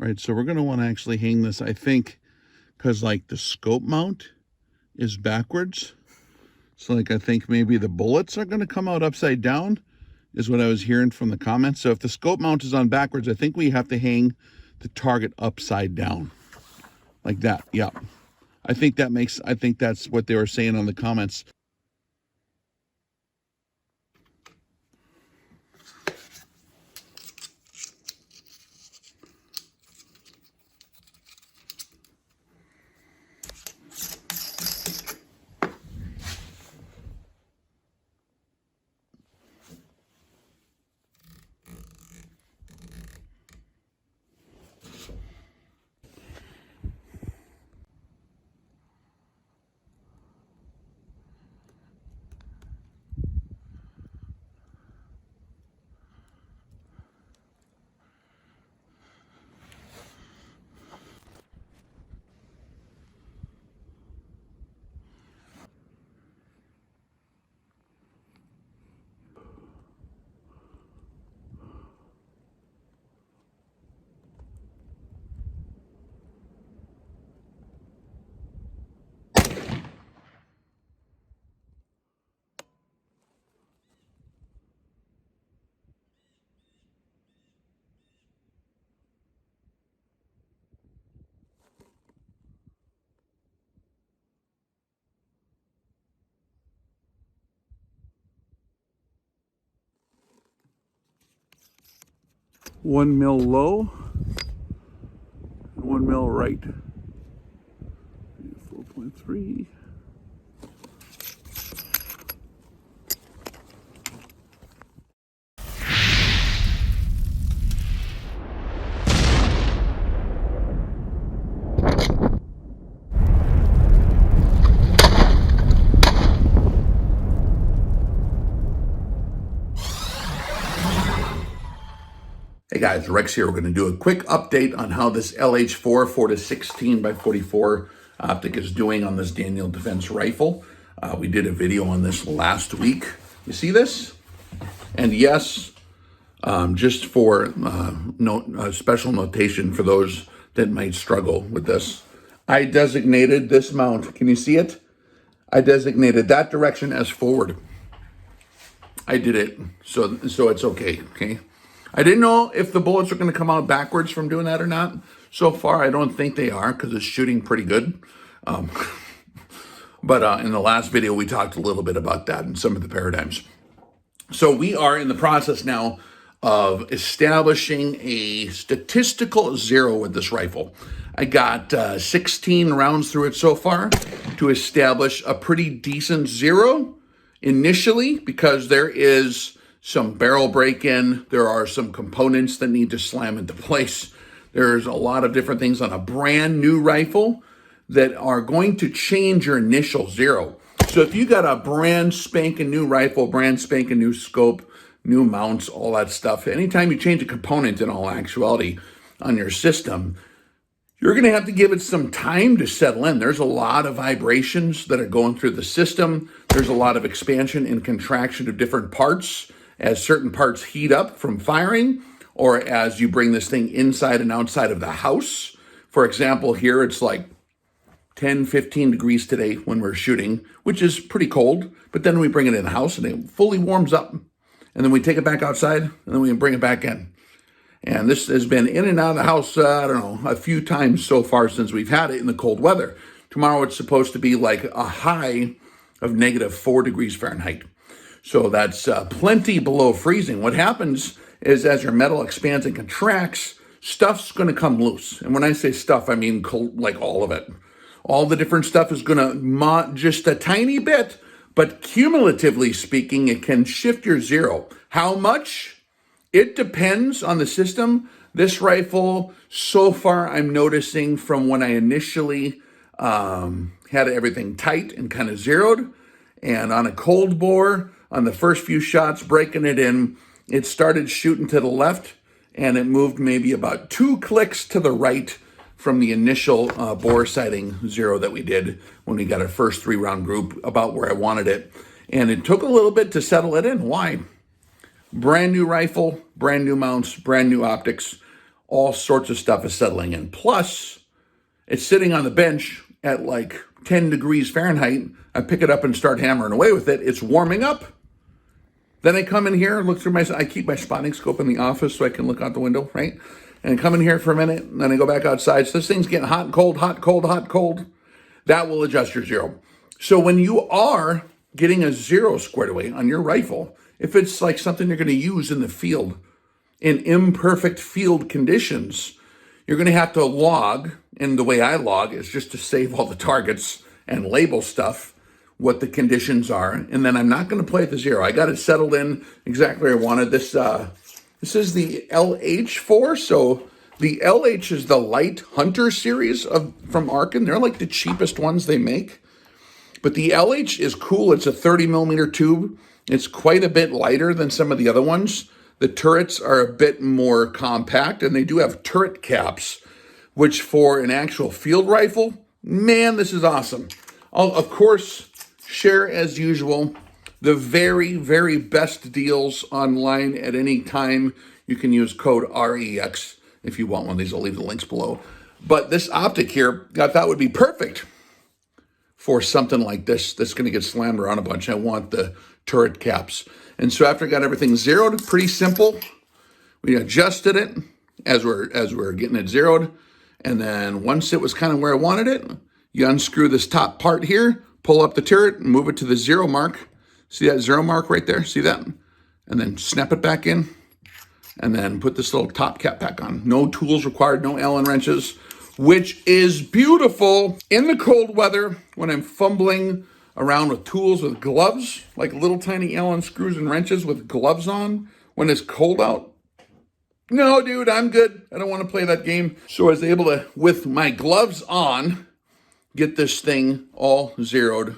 right? So we're going to want to actually hang this, I think, because like the scope mount is backwards. So like I think maybe the bullets are going to come out upside down is what I was hearing from the comments. So if the scope mount is on backwards, I think we have to hang the target upside down like that. Yeah. I think that's what they were saying on the comments. One mil low, and 1 mil right. 4.3. Hey guys, Rex here. We're going to do a quick update on how this LH-4 4-16 by 44 optic is doing on this Daniel Defense rifle. We did a video on this last week. You see this? And yes, just for special notation for those that might struggle with this, I designated this mount. Can you see it? I designated that direction as forward. I did it so it's okay. Okay. I didn't know if the bullets are going to come out backwards from doing that or not. So far, I don't think they are because it's shooting pretty good. But in the last video, we talked a little bit about that and some of the paradigms. So we are in the process now of establishing a statistical zero with this rifle. I got 16 rounds through it so far to establish a pretty decent zero initially, because there is some barrel break-in. There are some components that need to slam into place. There's a lot of different things on a brand new rifle that are going to change your initial zero. So if you got a brand spanking new rifle, brand spanking new scope, new mounts, all that stuff, anytime you change a component in all actuality on your system, you're going to have to give it some time to settle in. There's a lot of vibrations that are going through the system. There's a lot of expansion and contraction of different parts as certain parts heat up from firing, or as you bring this thing inside and outside of the house. For example, here it's like 10, 15 degrees today when we're shooting, which is pretty cold, but then we bring it in the house and it fully warms up. And then we take it back outside and then we bring it back in. And this has been in and out of the house, I don't know, a few times so far since we've had it in the cold weather. Tomorrow it's supposed to be like a high of -4 degrees Fahrenheit. So that's plenty below freezing. What happens is as your metal expands and contracts, stuff's going to come loose. And when I say stuff, I mean like all of it. All the different stuff is going to just a tiny bit, but cumulatively speaking, it can shift your zero. How much? It depends on the system. This rifle, so far, I'm noticing from when I initially had everything tight and kind of zeroed, and on a cold bore, on the first few shots, breaking it in, it started shooting to the left, and it moved maybe about 2 clicks to the right from the initial bore sighting zero that we did when we got our first 3-round group, about where I wanted it. And it took a little bit to settle it in. Why? Brand new rifle, brand new mounts, brand new optics, all sorts of stuff is settling in. Plus, it's sitting on the bench at like 10 degrees Fahrenheit. I pick it up and start hammering away with it. It's warming up. Then I come in here, look through I keep my spotting scope in the office so I can look out the window, right? And come in here for a minute, and then I go back outside. So this thing's getting hot and cold, hot, cold, hot, cold. That will adjust your zero. So when you are getting a zero squared away on your rifle, if it's like something you're going to use in the field, in imperfect field conditions, you're going to have to log, and the way I log is just to save all the targets and label stuff, what the conditions are, and then I'm not going to play at the zero. I got it settled in exactly where I wanted. This is the LH-4, so the LH is the Light Hunter series from Arken. They're like the cheapest ones they make, but the LH is cool. It's a 30 millimeter tube. It's quite a bit lighter than some of the other ones. The turrets are a bit more compact, and they do have turret caps, which for an actual field rifle, man, this is awesome. I'll, of course, share, as usual, the very, very best deals online at any time. You can use code REX if you want one of these. I'll leave the links below. But this Optic here, I thought would be perfect for something like this that's going to get slammed around a bunch. I want the turret caps. And so after I got everything zeroed, pretty simple, we adjusted it as we're getting it zeroed. And then once it was kind of where I wanted it, you unscrew this top part here, pull up the turret, and move it to the zero mark. See that zero mark right there? See that? And then snap it back in, and then put this little top cap back on. No tools required, no Allen wrenches, which is beautiful in the cold weather when I'm fumbling around with tools with gloves, like little tiny Allen screws and wrenches with gloves on when it's cold out. No, dude, I'm good. I don't want to play that game. So I was able to, with my gloves on, get this thing all zeroed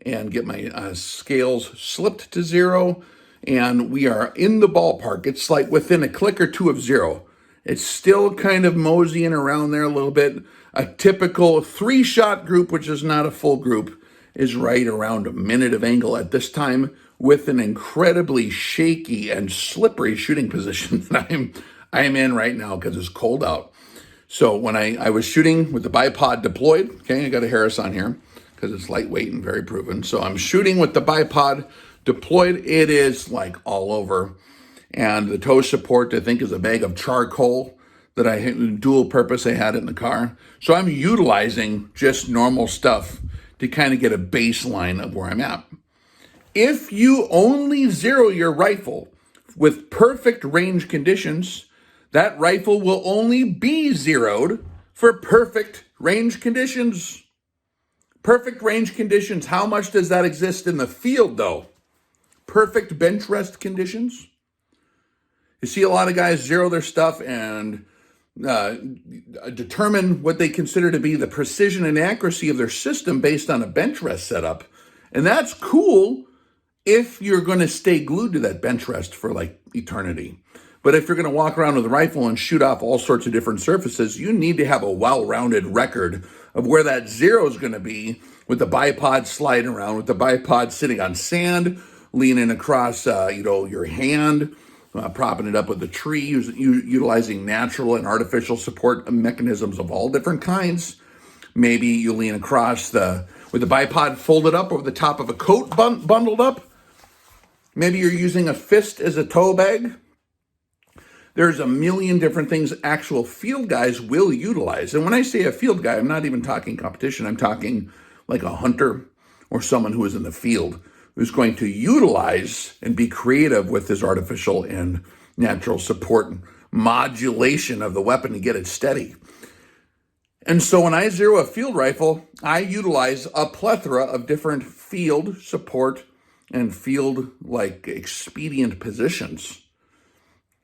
and get my scales slipped to zero. And we are in the ballpark. It's like within a click or two of zero. It's still kind of moseying around there a little bit. A typical 3-shot group, which is not a full group, is right around a minute of angle at this time with an incredibly shaky and slippery shooting position that I'm in right now because it's cold out. So when I was shooting with the bipod deployed, okay, I got a Harris on here because it's lightweight and very proven. So I'm shooting with the bipod deployed. It is like all over. And the toe support, I think, is a bag of charcoal that I had dual purpose. I had it in the car. So I'm utilizing just normal stuff to kind of get a baseline of where I'm at. If you only zero your rifle with perfect range conditions, that rifle will only be zeroed for perfect range conditions. Perfect range conditions. How much does that exist in the field, though? Perfect bench rest conditions. You see a lot of guys zero their stuff and determine what they consider to be the precision and accuracy of their system based on a bench rest setup. And that's cool if you're going to stay glued to that bench rest for like eternity. But if you're going to walk around with a rifle and shoot off all sorts of different surfaces, you need to have a well-rounded record of where that zero is going to be with the bipod sliding around, with the bipod sitting on sand, leaning across your hand, propping it up with a tree, utilizing natural and artificial support mechanisms of all different kinds. Maybe you lean across with the bipod folded up over the top of a coat bundled up. Maybe you're using a fist as a toe bag. There's a million different things actual field guys will utilize. And when I say a field guy, I'm not even talking competition. I'm talking like a hunter or someone who is in the field who's going to utilize and be creative with his artificial and natural support modulation of the weapon to get it steady. And so when I zero a field rifle, I utilize a plethora of different field support and field like expedient positions,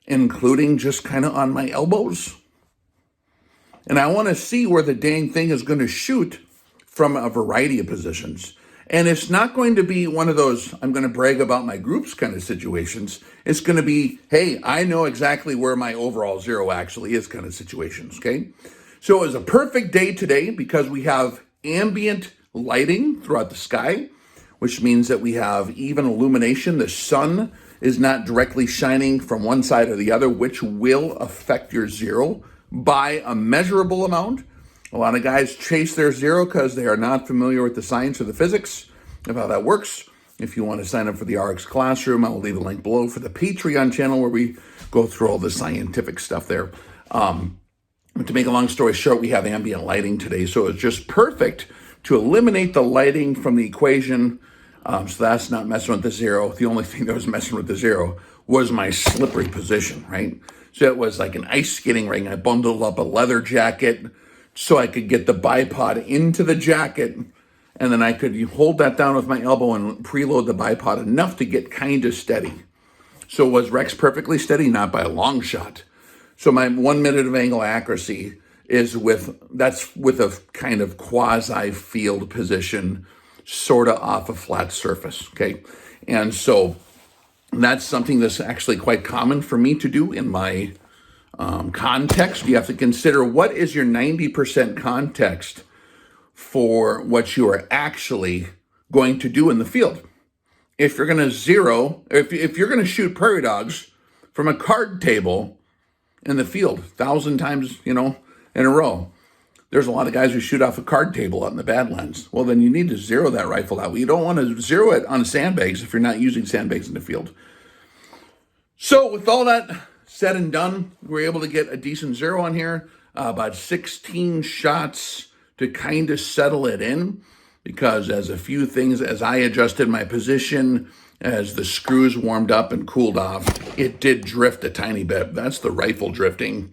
including just kind of on my elbows. And I want to see where the dang thing is going to shoot from a variety of positions. And it's not going to be one of those, I'm going to brag about my groups kind of situations. It's going to be, hey, I know exactly where my overall zero actually is kind of situations, okay? So it was a perfect day today because we have ambient lighting throughout the sky, which means that we have even illumination. The sun is not directly shining from one side or the other, which will affect your zero by a measurable amount. A lot of guys chase their zero because they are not familiar with the science or the physics of how that works. If you want to sign up for the RX Classroom, I will leave a link below for the Patreon channel where we go through all the scientific stuff there. To make a long story short, we have ambient lighting today, so it's just perfect to eliminate the lighting from the equation. So that's not messing with the zero. The only thing that was messing with the zero was my slippery position, right? So it was like an ice skating ring. I bundled up a leather jacket so I could get the bipod into the jacket, and then I could hold that down with my elbow and preload the bipod enough to get kind of steady. So was Rex perfectly steady? Not by a long shot. So my 1 minute of angle accuracy is with a kind of quasi field position, sort of off a flat surface, okay? And so that's something that's actually quite common for me to do in my context. You have to consider what is your 90% context for what you are actually going to do in the field. If you're going to if you're going to shoot prairie dogs from a card table in the field 1,000 times, in a row, there's a lot of guys who shoot off a card table out in the Badlands. Well, then you need to zero that rifle out. You don't want to zero it on sandbags if you're not using sandbags in the field. So with all that said and done, we're able to get a decent zero on here, about 16 shots to kind of settle it in, because as a few things, as I adjusted my position, as the screws warmed up and cooled off, it did drift a tiny bit. That's the rifle drifting.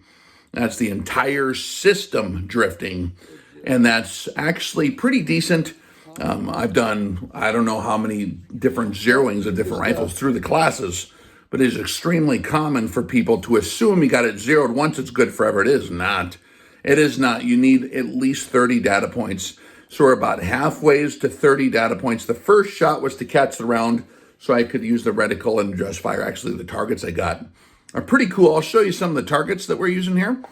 That's the entire system drifting. And that's actually pretty decent. I've done, I don't know how many different zeroings of different rifles through the classes, but it is extremely common for people to assume you got it zeroed once, it's good forever. It is not. It is not. You need at least 30 data points. So we're about halfway to 30 data points. The first shot was to catch the round, so I could use the reticle and adjust fire. Actually, the targets I got are pretty cool. I'll show you some of the targets that we're using here.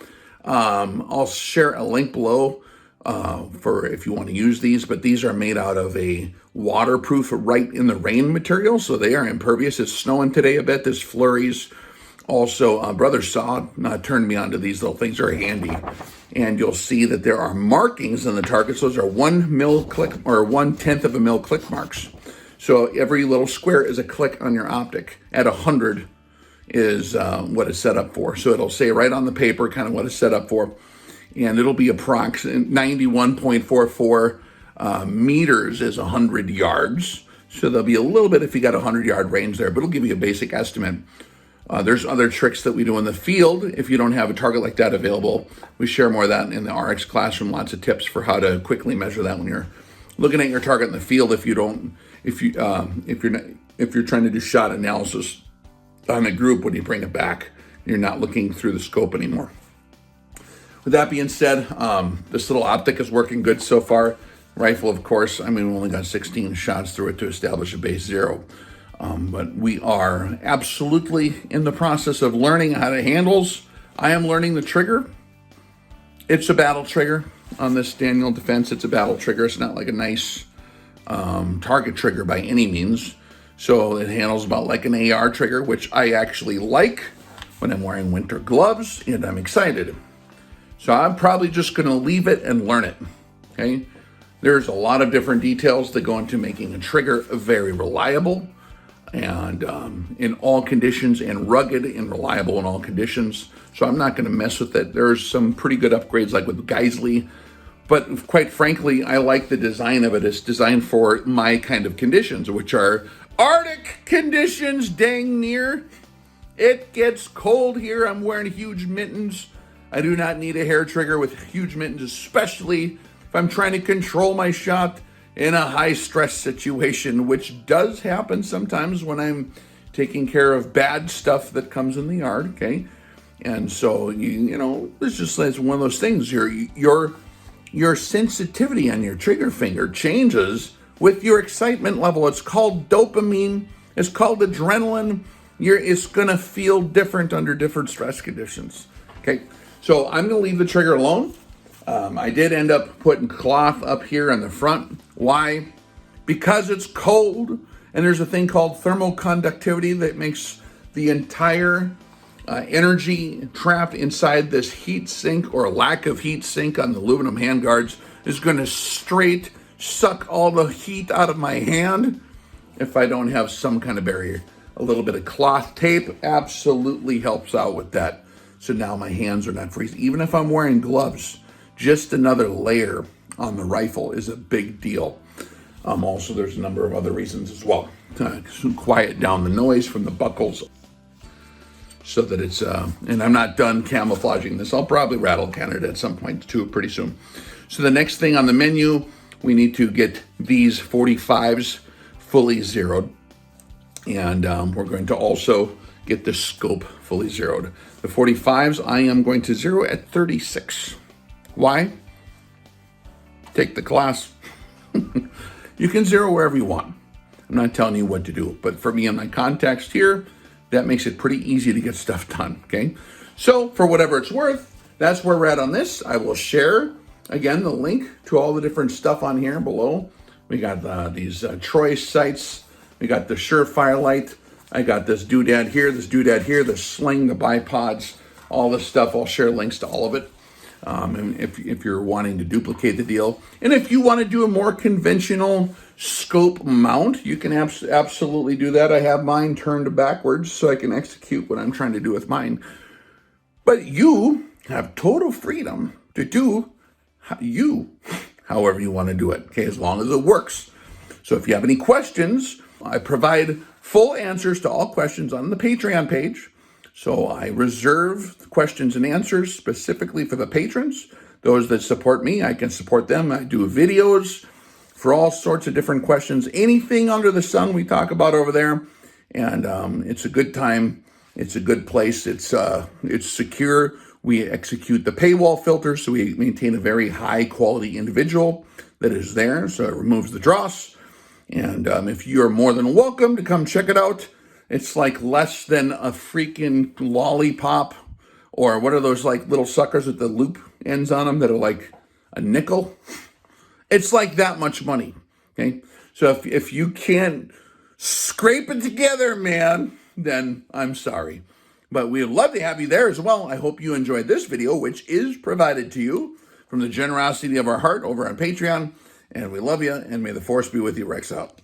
I'll share a link below for if you want to use these, but these are made out of a waterproof right in the rain material, so they are impervious. It's snowing today a bit. There's flurries. Also, Brother Saw turned me onto these little things. They're handy. And you'll see that there are markings on the targets. Those are 1 mil click or 1/10 of a mil click marks. So every little square is a click on your optic. At 100 is what it's set up for. So it'll say right on the paper kind of what it's set up for. And it'll be approximately 91.44 meters is 100 yards. So there'll be a little bit if you got a 100-yard range there, but it'll give you a basic estimate. There's other tricks that we do in the field. If you don't have a target like that available, we share more of that in the RX Classroom. Lots of tips for how to quickly measure that when you're looking at your target in the field. If you're trying to do shot analysis on a group, when you bring it back, you're not looking through the scope anymore. With that being said, this little optic is working good so far. Rifle, of course, we only got 16 shots through it to establish a base zero. But we are absolutely in the process of learning how it handles. I am learning the trigger. It's a battle trigger on this Daniel Defense. It's a battle trigger. It's not like a nice target trigger by any means. So it handles about like an AR trigger, which I actually like when I'm wearing winter gloves, and I'm excited. So I'm probably just going to leave it and learn it, okay? There's a lot of different details that go into making a trigger very reliable and in all conditions, and rugged and reliable in all conditions. So I'm not going to mess with it. There's some pretty good upgrades like with Geisley, but quite frankly, I like the design of it. It's designed for my kind of conditions, which are Arctic conditions, dang near. It gets cold here. I'm wearing huge mittens. I do not need a hair trigger with huge mittens, especially if I'm trying to control my shot in a high stress situation, which does happen sometimes when I'm taking care of bad stuff that comes in the yard, okay? And so, it's one of those things. Your sensitivity on your trigger finger changes with your excitement level. It's called dopamine. It's called adrenaline. It's going to feel different under different stress conditions, okay? So I'm going to leave the trigger alone. I did end up putting cloth up here in the front. Why? Because it's cold, and there's a thing called thermal conductivity that makes the entire energy trapped inside this heat sink or lack of heat sink on the aluminum handguards is going to straight suck all the heat out of my hand if I don't have some kind of barrier. A little bit of cloth tape absolutely helps out with that. So now my hands are not freezing. Even if I'm wearing gloves, just another layer on the rifle is a big deal. Also, there's a number of other reasons as well. To quiet down the noise from the buckles so that it's, and I'm not done camouflaging this. I'll probably rattle can it at some point too pretty soon. So the next thing on the menu, we need to get these 45s fully zeroed. And we're going to also get the scope fully zeroed. The 45s, I am going to zero at 36. Why? Take the class. You can zero wherever you want. I'm not telling you what to do, but for me in my context here, that makes it pretty easy to get stuff done, okay? So for whatever it's worth, that's where we're at on this. I will share, again, the link to all the different stuff on here below. We got these Troy sights. We got the Surefire light. I got this doodad here, the sling, the bipods, all this stuff. I'll share links to all of it. And if you're wanting to duplicate the deal. And if you want to do a more conventional scope mount, you can absolutely do that. I have mine turned backwards so I can execute what I'm trying to do with mine. But you have total freedom to do however you want to do it, okay, as long as it works. So if you have any questions, I provide full answers to all questions on the Patreon page. So I reserve questions and answers specifically for the patrons. Those that support me, I can support them. I do videos for all sorts of different questions. Anything under the sun we talk about over there. And it's a good time. It's a good place. It's secure. We execute the paywall filter, so we maintain a very high quality individual that is there. So it removes the dross. And if you're more than welcome to come check it out, it's like less than a freaking lollipop, or what are those like little suckers with the loop ends on them that are like a nickel? It's like that much money, okay? So if you can't scrape it together, man, then I'm sorry. But we'd love to have you there as well. I hope you enjoyed this video, which is provided to you from the generosity of our heart over on Patreon. And we love you, and may the force be with you. Rex out.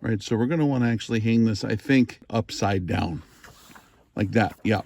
Right, so we're going to want to actually hang this, I think, upside down. Like that, yeah.